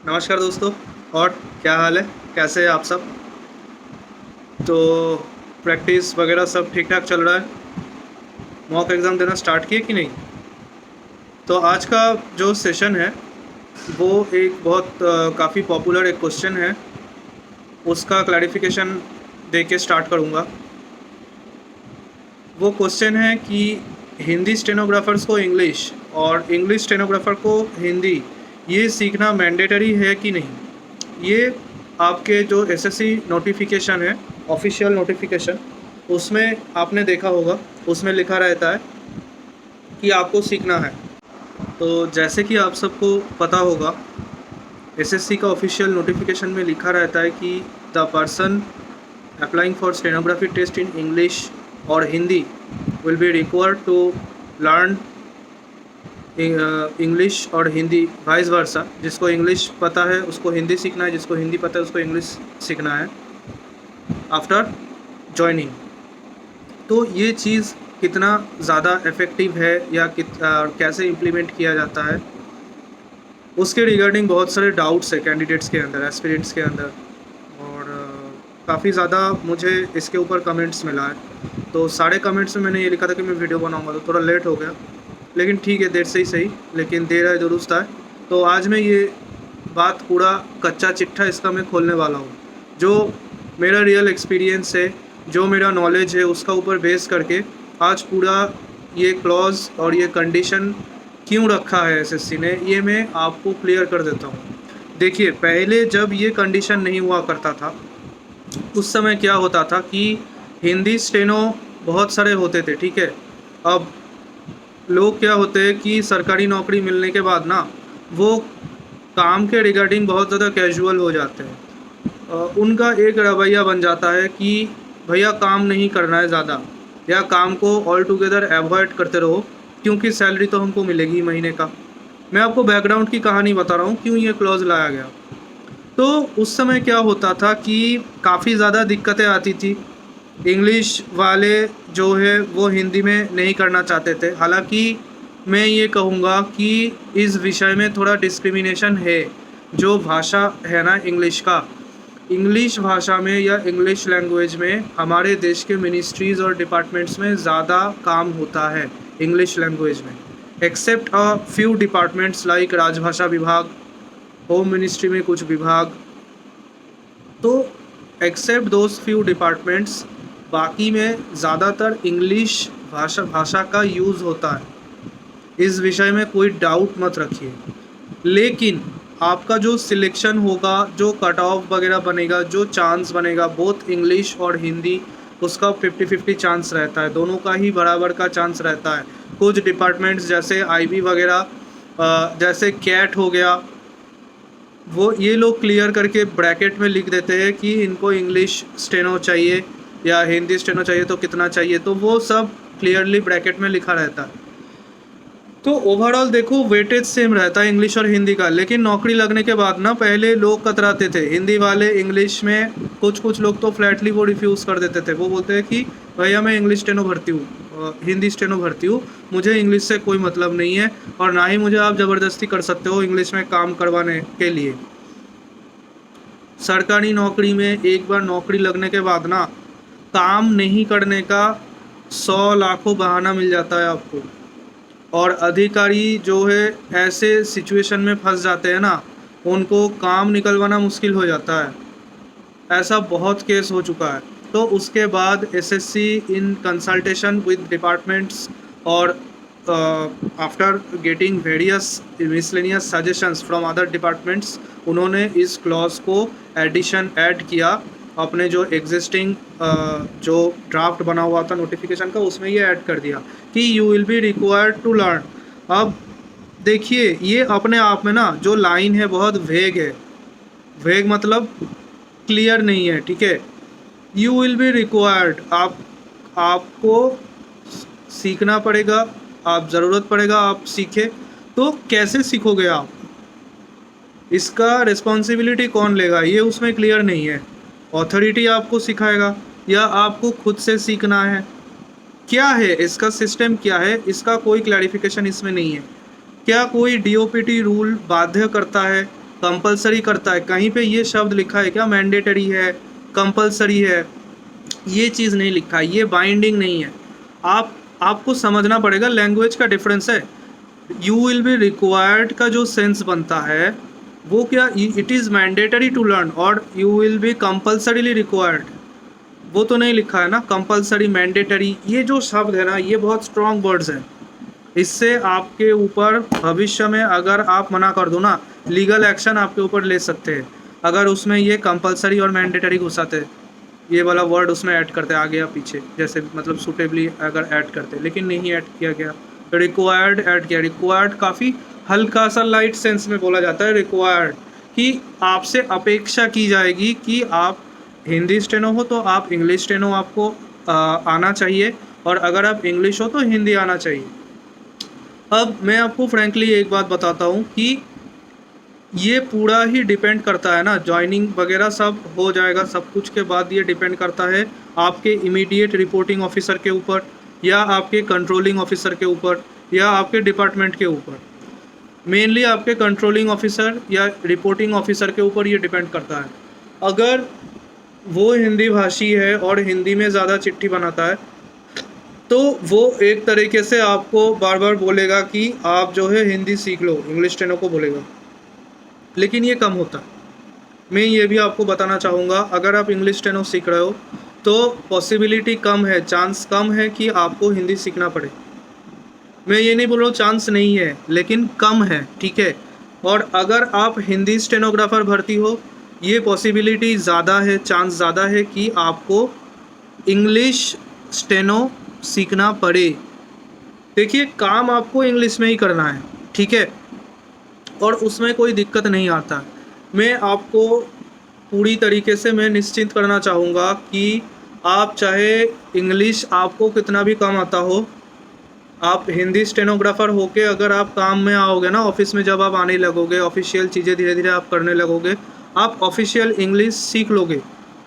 नमस्कार दोस्तों। और क्या हाल है? कैसे हैं आप सब? तो प्रैक्टिस वगैरह सब ठीक ठाक चल रहा है? मॉक एग्ज़ाम देना स्टार्ट किए कि नहीं? तो आज का जो सेशन है वो एक बहुत काफ़ी पॉपुलर एक क्वेश्चन है, उसका क्लैरिफिकेशन दे के स्टार्ट करूँगा। वो क्वेश्चन है कि हिंदी स्टेनोग्राफर्स को इंग्लिश और इंग्लिश स्टेनोग्राफर को हिंदी ये सीखना मैंडेटरी है कि नहीं। ये आपके जो एसएससी नोटिफिकेशन है, ऑफिशियल नोटिफिकेशन, उसमें आपने देखा होगा, उसमें लिखा रहता है कि आपको सीखना है। तो जैसे कि आप सबको पता होगा, एसएससी का ऑफिशियल नोटिफिकेशन में लिखा रहता है कि the person applying for stenography test in English और Hindi will be required to learn English और हिंदी वाइस वर्सा। जिसको इंग्लिश पता है उसको हिंदी सीखना है, जिसको हिंदी पता है उसको इंग्लिश सीखना है आफ्टर जॉइनिंग। तो ये चीज़ कितना ज़्यादा इफ़ेक्टिव है या कैसे इम्प्लीमेंट किया जाता है, उसके रिगार्डिंग बहुत सारे डाउट्स है कैंडिडेट्स के अंदर, एस्पिरेंट्स के अंदर। और काफ़ी ज़्यादा मुझे इसके ऊपर कमेंट्स मिला है। तो सारे कमेंट्स में मैंने ये लिखा था कि मैं वीडियो बनाऊंगा, तो थोड़ा लेट हो गया, लेकिन ठीक है, देर से ही सही, लेकिन देर है दुरुस्त है। तो आज मैं ये बात पूरा कच्चा चिट्ठा इसका मैं खोलने वाला हूँ। जो मेरा रियल एक्सपीरियंस है, जो मेरा नॉलेज है, उसका ऊपर बेस करके आज पूरा ये क्लॉज और ये कंडीशन क्यों रखा है एसएससी ने, ये मैं आपको क्लियर कर देता हूँ। देखिए, पहले जब ये कंडीशन नहीं हुआ करता था, उस समय क्या होता था कि हिंदी स्टेनो बहुत सारे होते थे, ठीक है। अब लोग क्या होते हैं कि सरकारी नौकरी मिलने के बाद ना, वो काम के रिगार्डिंग बहुत ज़्यादा कैजुअल हो जाते हैं। उनका एक रवैया बन जाता है कि भैया काम नहीं करना है ज़्यादा, या काम को ऑल टुगेदर एवॉइड करते रहो, क्योंकि सैलरी तो हमको मिलेगी ही महीने का। मैं आपको बैकग्राउंड की कहानी बता रहा हूँ क्यों ये क्लॉज लाया गया। तो उस समय क्या होता था कि काफ़ी ज़्यादा दिक्कतें आती थी। इंग्लिश वाले जो है वो हिंदी में नहीं करना चाहते थे। हालांकि मैं ये कहूँगा कि इस विषय में थोड़ा डिस्क्रिमिनेशन है। जो भाषा है ना इंग्लिश का, इंग्लिश भाषा में या इंग्लिश लैंग्वेज में हमारे देश के मिनिस्ट्रीज़ और डिपार्टमेंट्स में ज़्यादा काम होता है इंग्लिश लैंग्वेज में, except a few departments like राजभाषा विभाग, होम मिनिस्ट्री में कुछ विभाग। तो एक्सेप्ट दोज फ्यू डिपार्टमेंट्स, बाकी में ज़्यादातर इंग्लिश भाषा का यूज़ होता है। इस विषय में कोई डाउट मत रखिए। लेकिन आपका जो सिलेक्शन होगा, जो कट ऑफ वगैरह बनेगा, जो चांस बनेगा बोथ इंग्लिश और हिंदी, उसका 50-50 चांस रहता है। दोनों का ही बराबर का चांस रहता है। कुछ डिपार्टमेंट्स जैसे आईबी वगैरह, जैसे कैट हो गया, वो ये लोग क्लियर करके ब्रैकेट में लिख देते हैं कि इनको इंग्लिश स्टेनो चाहिए या हिंदी स्टेनो चाहिए तो कितना चाहिए, तो वो सब क्लियरली ब्रैकेट में लिखा रहता है। तो ओवरऑल देखो, वेटेज सेम रहता है इंग्लिश और हिंदी का। लेकिन नौकरी लगने के बाद ना, पहले लोग कतराते थे हिंदी वाले इंग्लिश में, कुछ लोग तो फ्लैटली वो रिफ्यूज़ कर देते थे। वो बोलते हैं कि भैया मैं इंग्लिश स्टेनो भरती हूँ, हिंदी स्टेनो भरती हूँ, मुझे इंग्लिश से कोई मतलब नहीं है, और ना ही मुझे आप ज़बरदस्ती कर सकते हो इंग्लिश में काम करवाने के लिए। सरकारी नौकरी में एक बार नौकरी लगने के बाद ना, काम नहीं करने का 100 लाखों बहाना मिल जाता है आपको। और अधिकारी जो है ऐसे सिचुएशन में फंस जाते हैं ना, उनको काम निकलवाना मुश्किल हो जाता है। ऐसा बहुत केस हो चुका है। तो उसके बाद SSC in consultation with departments और after getting various miscellaneous suggestions from other departments, उन्होंने इस क्लॉज को ऐड किया अपने जो एग्जिस्टिंग जो ड्राफ्ट बना हुआ था नोटिफिकेशन का, उसमें ये ऐड कर दिया कि you will be required to learn. अब देखिए, ये अपने आप में ना जो लाइन है बहुत वेग है। वेग मतलब क्लियर नहीं है, ठीक है। यू विल बी रिक्वायर्ड, आपको सीखना पड़ेगा, आप ज़रूरत पड़ेगा आप सीखें। तो कैसे सीखोगे आप, इसका रिस्पॉन्सिबिलिटी कौन लेगा, ये उसमें क्लियर नहीं है। अथॉरिटी आपको सिखाएगा या आपको खुद से सीखना है, क्या है इसका सिस्टम, क्या है इसका, कोई क्लैरिफिकेशन इसमें नहीं है। क्या कोई डीओपीटी रूल बाध्य करता है कंपलसरी करता है। कहीं पे ये शब्द लिखा है क्या मैंडेटरी है, कंपलसरी है? ये चीज़ नहीं लिखा है, ये बाइंडिंग नहीं है। आपको समझना पड़ेगा, लैंग्वेज का डिफरेंस है। यू विल बी रिक्वायर्ड का जो सेंस बनता है वो क्या, it is mandatory to learn और you will be compulsorily required, वो तो नहीं लिखा है ना। कंपलसरी, मैंडेटरी, ये जो शब्द है ना ये बहुत स्ट्रॉन्ग वर्ड्स हैं। इससे आपके ऊपर भविष्य में अगर आप मना कर दो ना, लीगल एक्शन आपके ऊपर ले सकते हैं अगर उसमें ये कंपलसरी और मैंडेटरी घुसाते, ये वाला वर्ड उसमें ऐड करते आगे या पीछे, जैसे मतलब सूटेबली अगर ऐड करते, लेकिन नहीं ऐड किया गया। रिक्वायर्ड ऐड किया। रिक्वायर्ड काफ़ी हल्का सा लाइट सेंस में बोला जाता है रिक्वायर्ड, कि आपसे अपेक्षा की जाएगी कि आप हिंदी स्टेनो हो तो आप इंग्लिश स्टेनो आपको आना चाहिए, और अगर आप इंग्लिश हो तो हिंदी आना चाहिए। अब मैं आपको फ्रैंकली एक बात बताता हूँ कि ये पूरा ही डिपेंड करता है ना, जॉइनिंग वगैरह सब हो जाएगा, सब कुछ के बाद ये डिपेंड करता है आपके इमीडिएट रिपोर्टिंग ऑफिसर के ऊपर, या आपके कंट्रोलिंग ऑफिसर के ऊपर, या आपके डिपार्टमेंट के ऊपर। मेनली आपके कंट्रोलिंग ऑफिसर या रिपोर्टिंग ऑफिसर के ऊपर ये डिपेंड करता है। अगर वो हिंदी भाषी है और हिंदी में ज़्यादा चिट्ठी बनाता है तो वो एक तरीके से आपको बार बार बोलेगा कि आप जो है हिंदी सीख लो, इंग्लिश स्टेनो को बोलेगा, लेकिन ये कम होता है। मैं ये भी आपको बताना चाहूँगा, अगर आप इंग्लिश स्टेनो सीख रहे हो तो पॉसिबिलिटी कम है, चांस कम है कि आपको हिंदी सीखना पड़े। मैं ये नहीं बोल रहा हूँ चांस नहीं है, लेकिन कम है, ठीक है। और अगर आप हिंदी स्टेनोग्राफर भर्ती हो, ये पॉसिबिलिटी ज़्यादा है, चांस ज़्यादा है कि आपको इंग्लिश स्टेनो सीखना पड़े। देखिए, काम आपको इंग्लिश में ही करना है, ठीक है, और उसमें कोई दिक्कत नहीं आता। मैं आपको पूरी तरीके से मैं निश्चिंत करना चाहूँगा कि आप चाहे इंग्लिश आपको कितना भी कम आता हो, आप हिंदी स्टेनोग्राफर होके अगर आप काम में आओगे ना, ऑफिस में जब आप आने लगोगे, ऑफिशियल चीज़ें धीरे धीरे आप करने लगोगे, आप ऑफिशियल इंग्लिश सीख लोगे।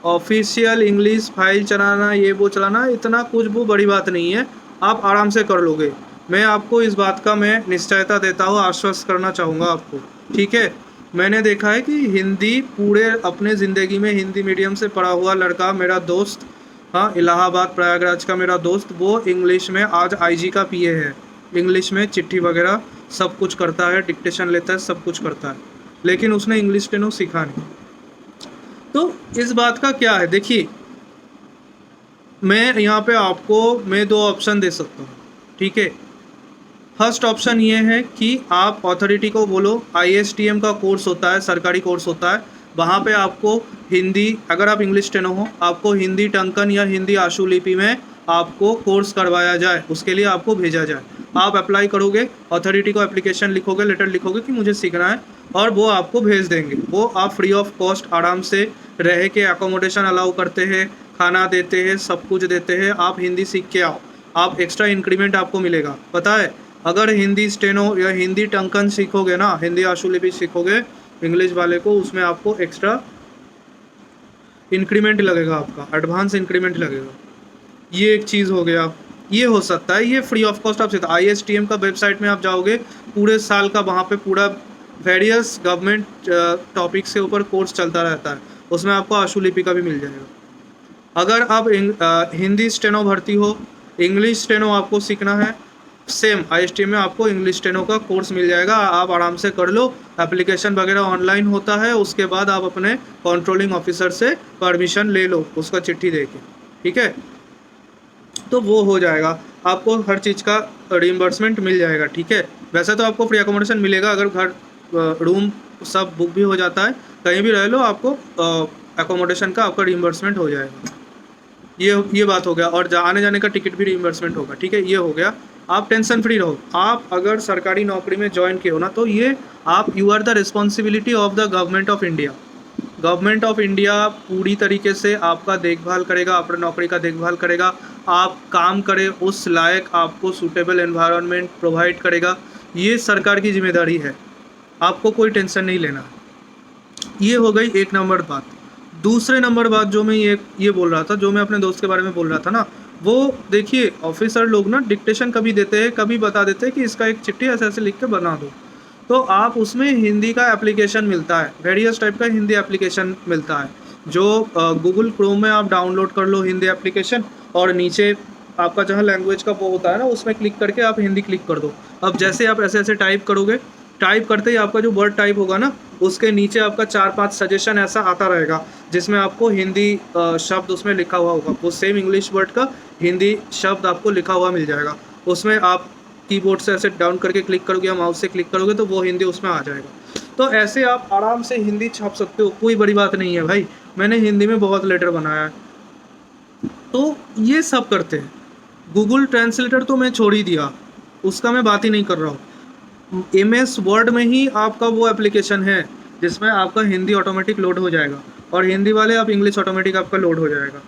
ऑफिशियल इंग्लिश फाइल चलाना, ये वो चलाना, इतना कुछ वो बड़ी बात नहीं है, आप आराम से कर लोगे। मैं आपको इस बात का मैं निश्चयता देता हूँ, आश्वस्त करना चाहूँगा आपको, ठीक है। मैंने देखा है कि हिंदी पूरे अपने ज़िंदगी में हिंदी मीडियम से पढ़ा हुआ लड़का, मेरा दोस्त, हाँ, इलाहाबाद प्रयागराज का मेरा दोस्त, वो इंग्लिश में आज आईजी का पीए है। इंग्लिश में चिट्ठी वगैरह सब कुछ करता है, डिक्टेशन लेता है, सब कुछ करता है, लेकिन उसने इंग्लिश स्टेनो सीखा नहीं। तो इस बात का क्या है, देखिए, मैं यहाँ पे आपको मैं 2 ऑप्शन दे सकता हूँ, ठीक है। फर्स्ट ऑप्शन ये है कि आप अथॉरिटी को बोलो, ISTM का कोर्स होता है, सरकारी कोर्स होता है, वहाँ पे आपको हिंदी, अगर आप इंग्लिश स्टेनो हो, आपको हिंदी टंकन या हिंदी आशुलिपि में आपको कोर्स करवाया जाए, उसके लिए आपको भेजा जाए। आप अप्लाई करोगे, अथॉरिटी को एप्लीकेशन लिखोगे, लेटर लिखोगे कि मुझे सीखना है, और वो आपको भेज देंगे। वो आप फ्री ऑफ कॉस्ट आराम से रह के, अकोमोडेशन अलाउ करते हैं, खाना देते हैं, सब कुछ देते हैं, आप हिंदी सीख के आओ, आप एक्स्ट्रा इंक्रीमेंट आपको मिलेगा। पता है, अगर हिंदी स्टेनो या हिंदी टंकन सीखोगे ना, हिंदी आशुलिपि सीखोगे इंग्लिश वाले को, उसमें आपको एक्स्ट्रा इंक्रीमेंट लगेगा, आपका एडवांस इंक्रीमेंट लगेगा। ये एक चीज़ हो गया, ये हो सकता है, ये फ्री ऑफ कॉस्ट आप सीखते। ISTM का वेबसाइट में आप जाओगे, पूरे साल का वहाँ पे पूरा वेरियस गवर्नमेंट टॉपिक्स के ऊपर कोर्स चलता रहता है, उसमें आपको आशुलिपि का भी मिल जाएगा। अगर आप हिंदी स्टेनो भर्ती हो, इंग्लिश स्टेनो आपको सीखना है, सेम ISTM में आपको इंग्लिश स्टेनो का कोर्स मिल जाएगा, आप आराम से कर लो। एप्लीकेशन वगैरह ऑनलाइन होता है, उसके बाद आप अपने कंट्रोलिंग ऑफिसर से परमिशन ले लो, उसका चिट्ठी दे के, ठीक है, तो वो हो जाएगा, आपको हर चीज़ का रिइंबर्समेंट मिल जाएगा, ठीक है। वैसे तो आपको फ्री अकोमोडेशन मिलेगा, अगर घर रूम सब बुक भी हो जाता है, कहीं भी रह लो, आपको अकोमोडेशन का आपका रिइंबर्समेंट हो जाएगा। ये बात हो गया, और आने जाने का टिकट भी रिइंबर्समेंट होगा, ठीक है, ये हो गया। आप टेंशन फ्री रहो। आप अगर सरकारी नौकरी में ज्वाइन किए हो ना, तो ये आप you are the responsibility of the government of India. Government of India पूरी तरीके से आपका देखभाल करेगा, अपने नौकरी का देखभाल करेगा, आप काम करें उस लायक आपको सूटेबल एनवायरनमेंट प्रोवाइड करेगा। ये सरकार की जिम्मेदारी है, आपको कोई टेंशन नहीं लेना। ये हो गई 1 नंबर बात। दूसरे नंबर बात जो मैं ये बोल रहा था, जो मैं अपने दोस्त के बारे में बोल रहा था ना, वो देखिए, ऑफिसर लोग ना डिक्टेशन कभी देते हैं, कभी बता देते हैं कि इसका एक चिट्ठी ऐसे ऐसे लिख के बना दो। तो आप उसमें हिंदी का एप्लीकेशन मिलता है, वेरियस टाइप का हिंदी एप्लीकेशन मिलता है, जो गूगल क्रोम में आप डाउनलोड कर लो हिंदी एप्लीकेशन, और नीचे आपका जहाँ लैंग्वेज का वो होता है ना, उसमें क्लिक करके आप हिंदी क्लिक कर दो। अब जैसे आप ऐसे ऐसे टाइप करोगे, टाइप करते ही आपका जो वर्ड टाइप होगा ना, उसके नीचे आपका 4-5 सजेशन ऐसा आता रहेगा, जिसमें आपको हिंदी शब्द उसमें लिखा हुआ होगा, वो सेम इंग्लिश वर्ड का हिंदी शब्द आपको लिखा हुआ मिल जाएगा। उसमें आप कीबोर्ड से ऐसे डाउन करके क्लिक करोगे या माउस से क्लिक करोगे तो वो हिंदी उसमें आ जाएगा। तो ऐसे आप आराम से हिंदी छाप सकते हो, कोई बड़ी बात नहीं है भाई। मैंने हिंदी में बहुत लेटर बनाया है। तो ये सब करते हैं। गूगल ट्रांसलेटर तो मैं छोड़ ही दिया, उसका मैं बात ही नहीं कर रहा हूँ। MS वर्ड में ही आपका वो एप्लीकेशन है जिसमें आपका हिंदी ऑटोमेटिक लोड हो जाएगा, और हिंदी वाले आप इंग्लिश ऑटोमेटिक आपका लोड हो जाएगा।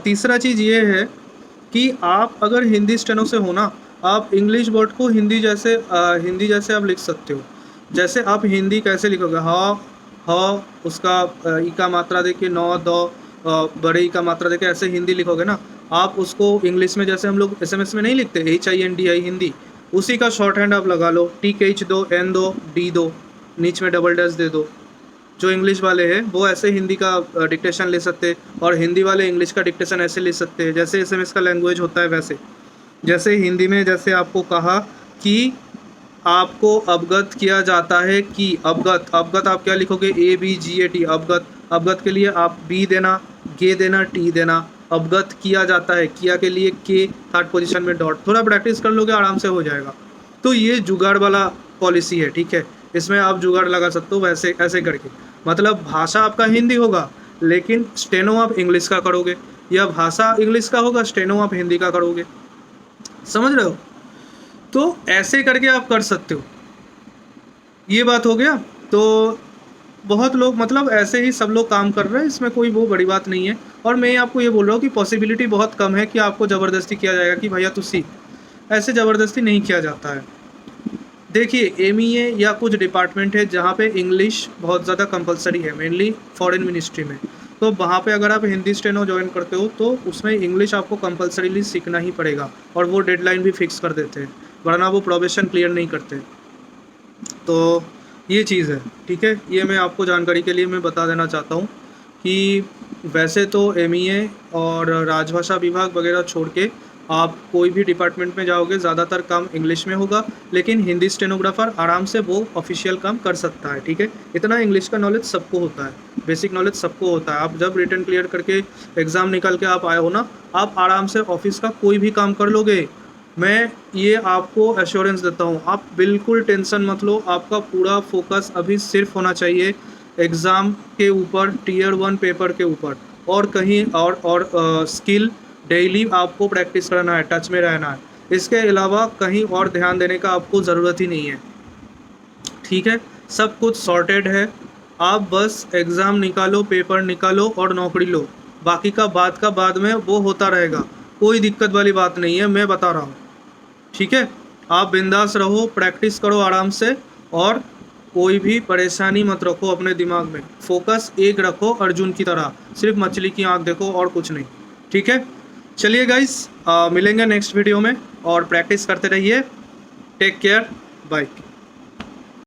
तीसरा चीज़ ये है कि आप अगर हिंदी स्टेनो से हो ना, आप इंग्लिश वर्ड को हिंदी जैसे आप लिख सकते हो। जैसे आप हिंदी कैसे लिखोगे, ह उसका ई का मात्रा देके नौ द बड़े ई का मात्रा देके ऐसे हिंदी लिखोगे ना, आप उसको इंग्लिश में जैसे हम लोग SMS में नहीं लिखते HINDI हिंदी, उसी का शॉर्ट हैंड आप लगा लो, TH दो, N दो, D दो, नीच में डबल डैश दे दो। जो इंग्लिश वाले हैं वो ऐसे हिंदी का डिक्टेशन ले सकते हैं, और हिंदी वाले इंग्लिश का डिक्टेशन ऐसे ले सकते हैं जैसे SMS का लैंग्वेज होता है वैसे। जैसे हिंदी में जैसे आपको कहा कि आपको अवगत किया जाता है कि अवगत आप क्या लिखोगे, ABGAT अवगत। अवगत के लिए आप B देना, गे देना, T देना। अवगत किया जाता है, किया के लिए के थर्ड पोजीशन में डॉट। थोड़ा प्रैक्टिस कर लोगे आराम से हो जाएगा। तो ये जुगाड़ वाला पॉलिसी है, ठीक है। इसमें आप जुगाड़ लगा सकते हो वैसे ऐसे करके। मतलब भाषा आपका हिंदी होगा लेकिन स्टेनो आप इंग्लिश का करोगे, या भाषा इंग्लिश का होगा स्टेनो आप हिंदी का करोगे। समझ रहे हो? तो ऐसे करके आप कर सकते हो। ये बात हो गया। तो बहुत लोग मतलब ऐसे ही सब लोग काम कर रहे हैं, इसमें कोई वो बड़ी बात नहीं है। और मैं आपको ये बोल रहा हूँ कि पॉसिबिलिटी बहुत कम है कि आपको ज़बरदस्ती किया जाएगा कि भैया तू सीख। ऐसे ज़बरदस्ती नहीं किया जाता है। देखिए MEA या कुछ डिपार्टमेंट है जहाँ पे इंग्लिश बहुत ज़्यादा कंपलसरी है, मेनली फॉरेन मिनिस्ट्री में। तो वहाँ पे अगर आप हिंदी स्टेनो ज्वाइन करते हो तो उसमें इंग्लिश आपको कंपलसरीली सीखना ही पड़ेगा, और वो डेडलाइन भी फिक्स कर देते हैं, वरना वो प्रोबेशन क्लियर नहीं करते। तो ये चीज़ है, ठीक है। ये मैं आपको जानकारी के लिए मैं बता देना चाहता हूँ कि वैसे तो MEA और राजभाषा विभाग वगैरह छोड़ के आप कोई भी डिपार्टमेंट में जाओगे ज़्यादातर काम इंग्लिश में होगा, लेकिन हिंदी स्टेनोग्राफर आराम से वो ऑफिशियल काम कर सकता है, ठीक है। इतना इंग्लिश का नॉलेज सबको होता है, बेसिक नॉलेज सबको होता है। आप जब रिटन क्लियर करके एग्ज़ाम निकल के आप आए हो ना, आप आराम से ऑफिस का कोई भी काम कर लोगे। मैं ये आपको एश्योरेंस देता हूँ, आप बिल्कुल टेंशन मत लो। आपका पूरा फोकस अभी सिर्फ होना चाहिए एग्ज़ाम के ऊपर, Tier 1 पेपर के ऊपर, और कहीं और स्किल डेली आपको प्रैक्टिस करना है, टच में रहना है। इसके अलावा कहीं और ध्यान देने का आपको ज़रूरत ही नहीं है, ठीक है। सब कुछ सॉर्टेड है। आप बस एग्ज़ाम निकालो, पेपर निकालो और नौकरी लो। बाकी का बाद में वो होता रहेगा, कोई दिक्कत वाली बात नहीं है, मैं बता रहा हूँ, ठीक है। आप बिंदास रहो, प्रैक्टिस करो आराम से, और कोई भी परेशानी मत रखो अपने दिमाग में। फोकस एक रखो अर्जुन की तरह, सिर्फ मछली की आँख देखो और कुछ नहीं, ठीक है। चलिए गाइस, मिलेंगे नेक्स्ट वीडियो में, और प्रैक्टिस करते रहिए। Take care, bye.